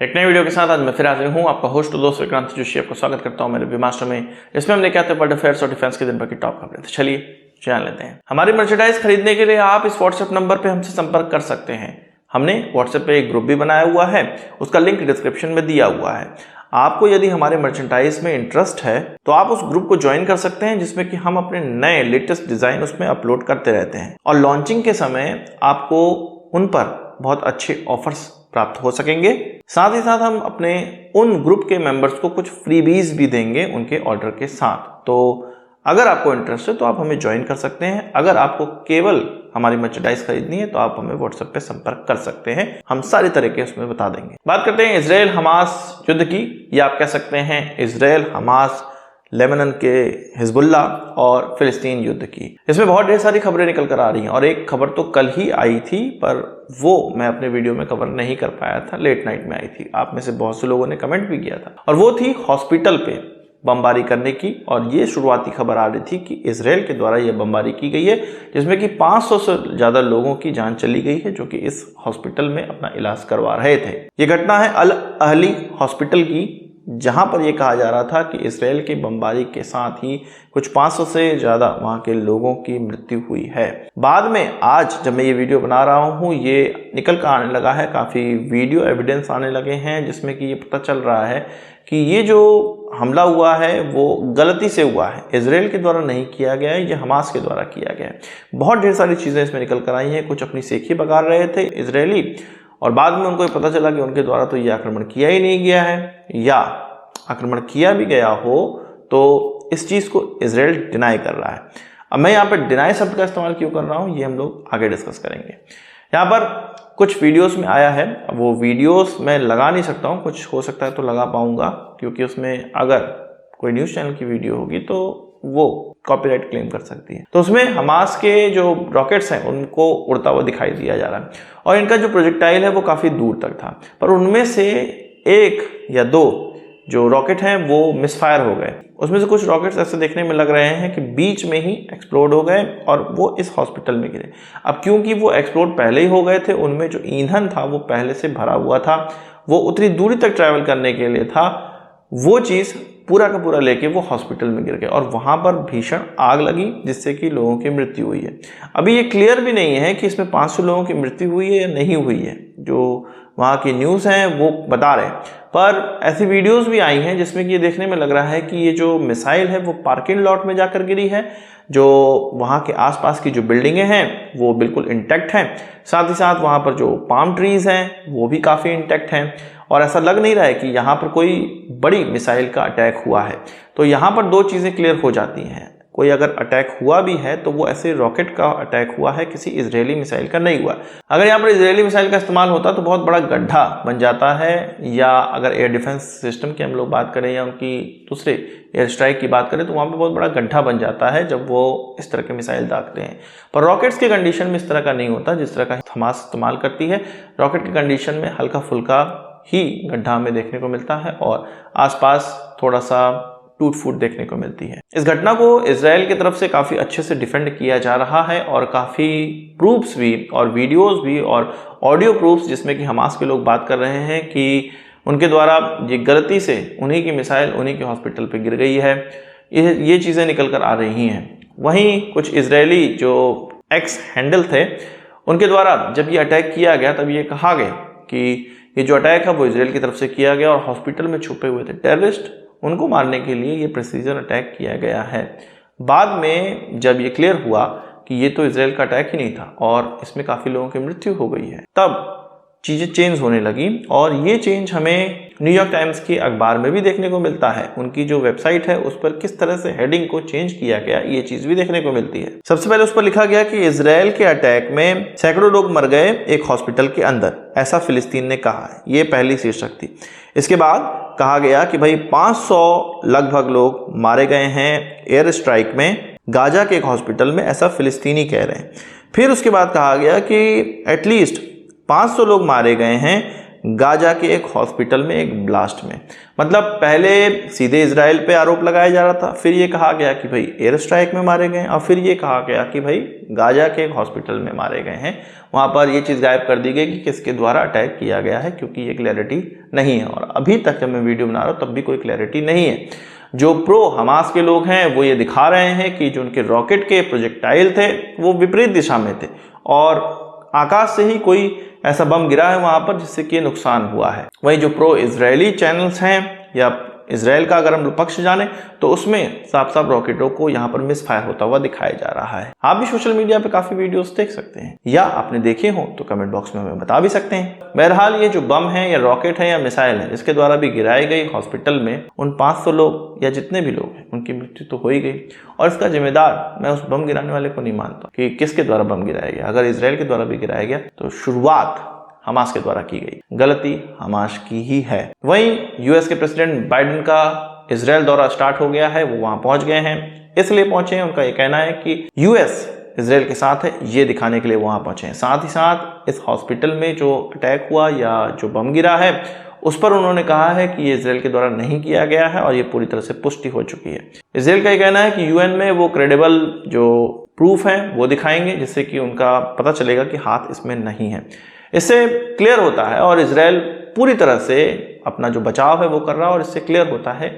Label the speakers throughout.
Speaker 1: एक नई वीडियो के साथ आज मैं फिर हाजिर हूं। आपका होस्ट दोस्त विक्रांत जोशी आपको स्वागत करता हूं मेरे विमास्टर में। इसमें हम लेके आते हैं वर्ल्ड अफेयर्स और डिफेंस के दिन भर की टॉप खबरें। तो चलिए जान लेते हैं। हमारी मर्चेंडाइज खरीदने के लिए आप इस व्हाट्सएप नंबर पे हमसे संपर्क कर सकते हैं। हमने व्हाट्सएप पे एक ग्रुप भी बनाया हुआ है, उसका लिंक डिस्क्रिप्शन में दिया हुआ है। आपको यदि हमारे मर्चेंडाइज में इंटरेस्ट है तो आप उस ग्रुप को ज्वाइन कर सकते हैं, जिसमें कि हम अपने नए लेटेस्ट डिजाइन उसमें अपलोड करते रहते हैं और लॉन्चिंग के समय आपको उन पर बहुत अच्छे ऑफर्स प्राप्त हो सकेंगे। साथ ही साथ हम अपने उन ग्रुप के मेंबर्स को कुछ फ्रीबीज भी देंगे उनके ऑर्डर के साथ। तो अगर आपको इंटरेस्ट है तो आप हमें ज्वाइन कर सकते हैं। अगर आपको केवल हमारी मर्चेंडाइज खरीदनी है तो आप हमें व्हाट्सएप पे संपर्क कर सकते हैं, हम सारे तरीके उसमें बता देंगे। बात करते हैं इजराइल हमास युद्ध की, या आप कह सकते हैं इजराइल हमास, लेबनान के हिजबुल्ला और फिलिस्तीन युद्ध की। इसमें बहुत ढेर सारी खबरें निकल कर आ रही हैं और एक खबर तो कल ही आई थी, पर वो मैं अपने वीडियो में कवर नहीं कर पाया था, लेट नाइट में आई थी। आप में से बहुत से लोगों ने कमेंट भी किया था और वो थी हॉस्पिटल पे बमबारी करने की। और ये शुरुआती खबर आ रही थी कि इजराइल के द्वारा ये बमबारी की गई है, जिसमें कि 500 से ज़्यादा लोगों की जान चली गई है, जो कि इस हॉस्पिटल में अपना इलाज करवा रहे थे। ये घटना है अल अहली हॉस्पिटल की, जहां पर यह कहा जा रहा था कि इजराइल की बमबारी के साथ ही कुछ 500 से ज़्यादा वहां के लोगों की मृत्यु हुई है। बाद में आज जब मैं ये वीडियो बना रहा हूं, ये निकल कर आने लगा है, काफ़ी वीडियो एविडेंस आने लगे हैं, जिसमें कि ये पता चल रहा है कि ये जो हमला हुआ है वो गलती से हुआ है, इजराइल के द्वारा नहीं किया गया है, ये हमास के द्वारा किया गया है। बहुत ढेर सारी चीज़ें इसमें निकल कर आई हैं। कुछ अपनी सेखी बगाड़ रहे थे इजरायली और बाद में उनको पता चला कि उनके द्वारा तो ये आक्रमण किया ही नहीं गया है, या आक्रमण किया भी गया हो तो इस चीज़ को इजराइल डिनाई कर रहा है। अब मैं यहाँ पर डिनाई शब्द का इस्तेमाल क्यों कर रहा हूँ, ये हम लोग आगे डिस्कस करेंगे। यहाँ पर कुछ वीडियोस में आया है, वो वीडियोस मैं लगा नहीं सकता हूँ, कुछ हो सकता है तो लगा पाऊंगा, क्योंकि उसमें अगर कोई न्यूज़ चैनल की वीडियो होगी तो वो कॉपीराइट क्लेम कर सकती है। तो उसमें हमास के जो रॉकेट्स हैं उनको उड़ता हुआ दिखाई दिया जा रहा है और इनका जो प्रोजेक्टाइल है वो काफ़ी दूर तक था, पर उनमें से एक या दो जो रॉकेट हैं वो मिसफायर हो गए। उसमें से कुछ रॉकेट्स ऐसे देखने में लग रहे हैं कि बीच में ही एक्सप्लोड हो गए और वो इस हॉस्पिटल में गिरे। अब क्योंकि वो एक्सप्लोड पहले ही हो गए थे, उनमें जो ईंधन था वो पहले से भरा हुआ था, वो उतनी दूरी तक ट्रैवल करने के लिए था, वो चीज़ पूरा का पूरा लेके वो हॉस्पिटल में गिर गए और वहाँ पर भीषण आग लगी, जिससे कि लोगों की मृत्यु हुई है। अभी ये क्लियर भी नहीं है कि इसमें 500 लोगों की मृत्यु हुई है या नहीं हुई है, जो वहाँ की न्यूज़ हैं वो बता रहे हैं। पर ऐसी वीडियोस भी आई हैं जिसमें कि ये देखने में लग रहा है कि ये जो मिसाइल है वो पार्किंग लॉट में जाकर गिरी है, जो वहाँ के आसपास की जो बिल्डिंगें हैं वो बिल्कुल इंटैक्ट हैं, साथ ही साथ वहाँ पर जो पाम ट्रीज़ हैं वो भी काफ़ी इंटैक्ट हैं और ऐसा लग नहीं रहा है कि यहाँ पर कोई बड़ी मिसाइल का अटैक हुआ है। तो यहाँ पर दो चीज़ें क्लियर हो जाती हैं, कोई अगर अटैक हुआ भी है तो वो ऐसे रॉकेट का अटैक हुआ है, किसी इजरायली मिसाइल का नहीं हुआ। अगर यहाँ पर इजरायली मिसाइल का इस्तेमाल होता तो बहुत बड़ा गड्ढा बन जाता है, या अगर एयर डिफेंस सिस्टम की हम लोग बात करें या उनकी दूसरे एयर स्ट्राइक की बात करें तो वहाँ पे बहुत बड़ा गड्ढा बन जाता है जब वो इस तरह के मिसाइल दागते हैं। पर रॉकेट्स के कंडीशन में इस तरह का नहीं होता जिस तरह का हमास इस्तेमाल करती है। रॉकेट के कंडीशन में हल्का फुल्का ही गड्ढा हमें देखने को मिलता है और आसपास थोड़ा सा टूट फूट देखने को मिलती है। इस घटना को इजराइल की तरफ से काफ़ी अच्छे से डिफेंड किया जा रहा है और काफ़ी प्रूफ्स भी और वीडियोस भी और ऑडियो प्रूफ्स, जिसमें कि हमास के लोग बात कर रहे हैं कि उनके द्वारा ये गलती से उन्हीं की मिसाइल उन्हीं के हॉस्पिटल पे गिर गई है। ये चीज़ें निकल कर आ रही हैं। वहीं कुछ इजरायली जो एक्स हैंडल थे उनके द्वारा जब ये अटैक किया गया तब ये कहा गया कि ये जो अटैक है वो इजराइल की तरफ से किया गया और हॉस्पिटल में छुपे हुए थे टेररिस्ट, उनको मारने के लिए ये प्रिसीजन अटैक किया गया है। बाद में जब ये क्लियर हुआ कि ये तो इजराइल का अटैक ही नहीं था और इसमें काफ़ी लोगों की मृत्यु हो गई है, तब चीज़ें चेंज होने लगी और ये चेंज हमें न्यूयॉर्क टाइम्स के अखबार में भी देखने को मिलता है। उनकी जो वेबसाइट है उस पर किस तरह से हेडिंग को चेंज किया गया, ये चीज़ भी देखने को मिलती है। सबसे पहले उस पर लिखा गया कि इजराइल के अटैक में सैकड़ों लोग मर गए एक हॉस्पिटल के अंदर, ऐसा फिलिस्तीन ने कहा है। ये पहली शीर्षक थी। इसके बाद कहा गया कि भाई 500 लगभग लोग मारे गए हैं एयर स्ट्राइक में गाजा के एक हॉस्पिटल में, ऐसा फिलिस्तीनी कह रहे हैं। फिर उसके बाद कहा गया कि एटलीस्ट 500 लोग मारे गए हैं गाजा के एक हॉस्पिटल में एक ब्लास्ट में। मतलब पहले सीधे इजराइल पे आरोप लगाया जा रहा था, फिर ये कहा गया कि भाई एयर स्ट्राइक में मारे गए, और फिर ये कहा गया कि भाई गाजा के एक हॉस्पिटल में मारे गए हैं। वहाँ पर ये चीज़ गायब कर दी गई कि किसके द्वारा अटैक किया गया है, क्योंकि ये क्लैरिटी नहीं है। और अभी तक जब मैं वीडियो बना रहा हूँ तब भी कोई क्लैरिटी नहीं है। जो प्रो हमास के लोग हैं वो ये दिखा रहे हैं कि जो उनके रॉकेट के प्रोजेक्टाइल थे वो विपरीत दिशा में थे, और आकाश से ही कोई ऐसा बम गिरा है वहां पर जिससे कि नुकसान हुआ है। वहीं जो प्रो इजरायली चैनल्स हैं या इजराइल का अगर हम लोग पक्ष जाने तो उसमें साफ साफ रॉकेटों को यहाँ पर मिस फायर होता हुआ दिखाया जा रहा है। आप भी सोशल मीडिया पे काफी वीडियोस देख सकते हैं, या आपने देखे हो तो कमेंट बॉक्स में हमें बता भी सकते हैं। बहरहाल ये जो बम है या रॉकेट है या मिसाइल है जिसके द्वारा भी गिराई गई हॉस्पिटल में उन 500 लोग या जितने भी लोग हैं उनकी मृत्यु तो हो ही गई, और इसका जिम्मेदार मैं उस बम गिराने वाले को नहीं मानता कि किसके द्वारा बम गिराया गया। अगर इसराइल के द्वारा भी गिराया गया तो शुरुआत हमास के द्वारा की गई, गलती हमास की ही है। वहीं यूएस के प्रेसिडेंट बाइडेन का इजराइल दौरा स्टार्ट हो गया है, वो वहां पहुंच गए हैं। इसलिए पहुंचे हैं, उनका ये कहना है कि यूएस इजराइल के साथ है, ये दिखाने के लिए वहां पहुंचे हैं। साथ ही साथ इस हॉस्पिटल में जो अटैक हुआ या जो बम गिरा है उस पर उन्होंने कहा है कि ये इजराइल के द्वारा नहीं किया गया है, और ये पूरी तरह से पुष्टि हो चुकी है। इजराइल का ये कहना है कि यूएन में वो क्रेडिबल जो प्रूफ है वो दिखाएंगे, जिससे कि उनका पता चलेगा कि हाथ इसमें नहीं है। इससे क्लियर होता है, और इजराइल पूरी तरह से अपना जो बचाव है वो कर रहा है, और इससे क्लियर होता है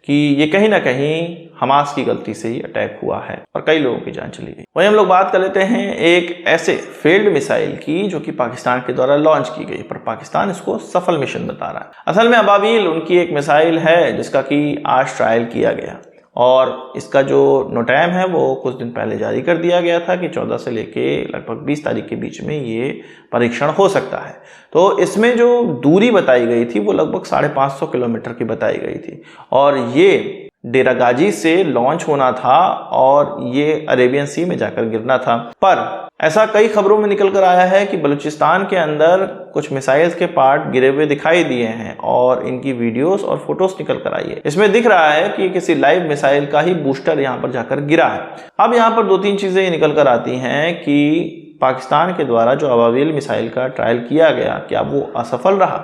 Speaker 1: कि ये कहीं ना कहीं हमास की गलती से ही अटैक हुआ है और कई लोगों की जान चली गई। वहीं हम लोग बात कर लेते हैं एक ऐसे फेल्ड मिसाइल की जो कि पाकिस्तान के द्वारा लॉन्च की गई, पर पाकिस्तान इसको सफल मिशन बता रहा है। असल में अबाबील उनकी एक मिसाइल है जिसका कि आज ट्रायल किया गया, और इसका जो नोटैम है वो कुछ दिन पहले जारी कर दिया गया था कि 14 से लेके लगभग 20 तारीख के बीच में ये परीक्षण हो सकता है। तो इसमें जो दूरी बताई गई थी वो लगभग 550 किलोमीटर की बताई गई थी, और ये डेरा गाजी से लॉन्च होना था और ये अरेबियन सी में जाकर गिरना था। पर ऐसा कई खबरों में निकल कर आया है कि बलूचिस्तान के अंदर कुछ मिसाइल्स के पार्ट गिरे हुए दिखाई दिए हैं, और इनकी वीडियोस और फोटोज निकल कर आई है। इसमें दिख रहा है कि किसी लाइव मिसाइल का ही बूस्टर यहाँ पर जाकर गिरा है। अब यहाँ पर 2-3 चीजें निकल कर आती हैं कि पाकिस्तान के द्वारा जो अबाबील मिसाइल का ट्रायल किया गया, क्या वो असफल रहा?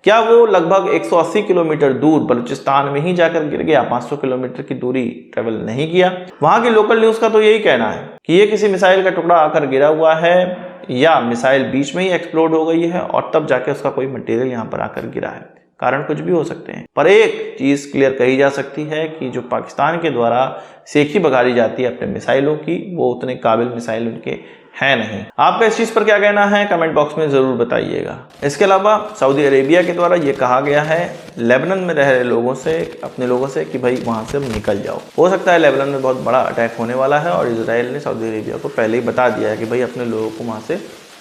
Speaker 1: क्या वो लगभग 180 किलोमीटर दूर बलूचिस्तान में ही जाकर गिर गया, 500 किलोमीटर की दूरी ट्रेवल नहीं किया? वहां की लोकल न्यूज का तो यही कहना है कि ये किसी मिसाइल का टुकड़ा आकर गिरा हुआ है, या मिसाइल बीच में ही एक्सप्लोड हो गई है और तब जाके उसका कोई मटेरियल यहाँ पर आकर गिरा है। कारण कुछ भी हो सकते हैं, पर एक चीज क्लियर कही जा सकती है कि जो पाकिस्तान के द्वारा सेखी बघारी जाती है अपने मिसाइलों की, वो उतने काबिल मिसाइल उनके है नहीं। आपका इस चीज पर क्या कहना है कमेंट बॉक्स में जरूर बताइएगा। इसके अलावा सऊदी अरेबिया के द्वारा ये कहा गया है लेबनान में रह रहे लोगों से, अपने लोगों से, कि भाई वहां से निकल जाओ। हो सकता है लेबनान में बहुत बड़ा अटैक होने वाला है, और इजराइल ने सऊदी अरेबिया को पहले ही बता दिया है कि भाई अपने लोगों को वहां से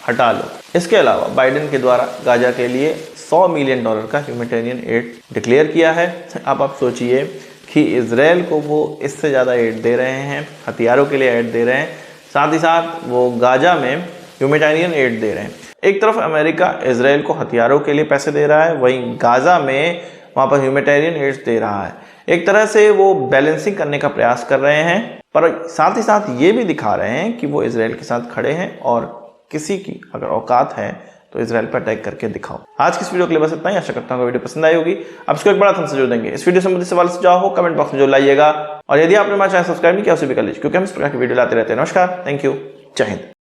Speaker 1: हटा लो। इसके अलावा बाइडेन के द्वारा गाजा के लिए $100 मिलियन का ह्यूमैनिटेरियन एड डिक्लेयर किया है। अब आप सोचिए कि इजराइल को वो इससे ज़्यादा एड दे रहे हैं, हथियारों के लिए एड दे रहे हैं, साथ ही साथ वो गाजा में ह्यूमैनिटेरियन एड दे रहे हैं। एक तरफ अमेरिका इजराइल को हथियारों के लिए पैसे दे रहा है, वहीं गाजा में वहाँ पर ह्यूमैनिटेरियन एड दे रहा है। एक तरह से वो बैलेंसिंग करने का प्रयास कर रहे हैं, पर साथ ही साथ ये भी दिखा रहे हैं कि वो इजराइल के साथ खड़े हैं, और किसी की अगर औकात है तो इजराइल पर अटैक करके दिखाओ। आज की इस वीडियो के लिए बस इतना ही। आशा करता हूँ वीडियो पसंद आई होगी। अब इसको एक बड़ा थम्स अप देंगे। इस वीडियो संबंधित सवाल सुझाव हो कमेंट बॉक्स में जो लाइएगा, और यदि आपने हमारा चैनल सब्सक्राइब नहीं किया उसे भी कर लीजिए, क्योंकि हम इस प्रकार की वीडियो लाते रहते हैं। नमस्कार, थैंक यू, जय हिंद।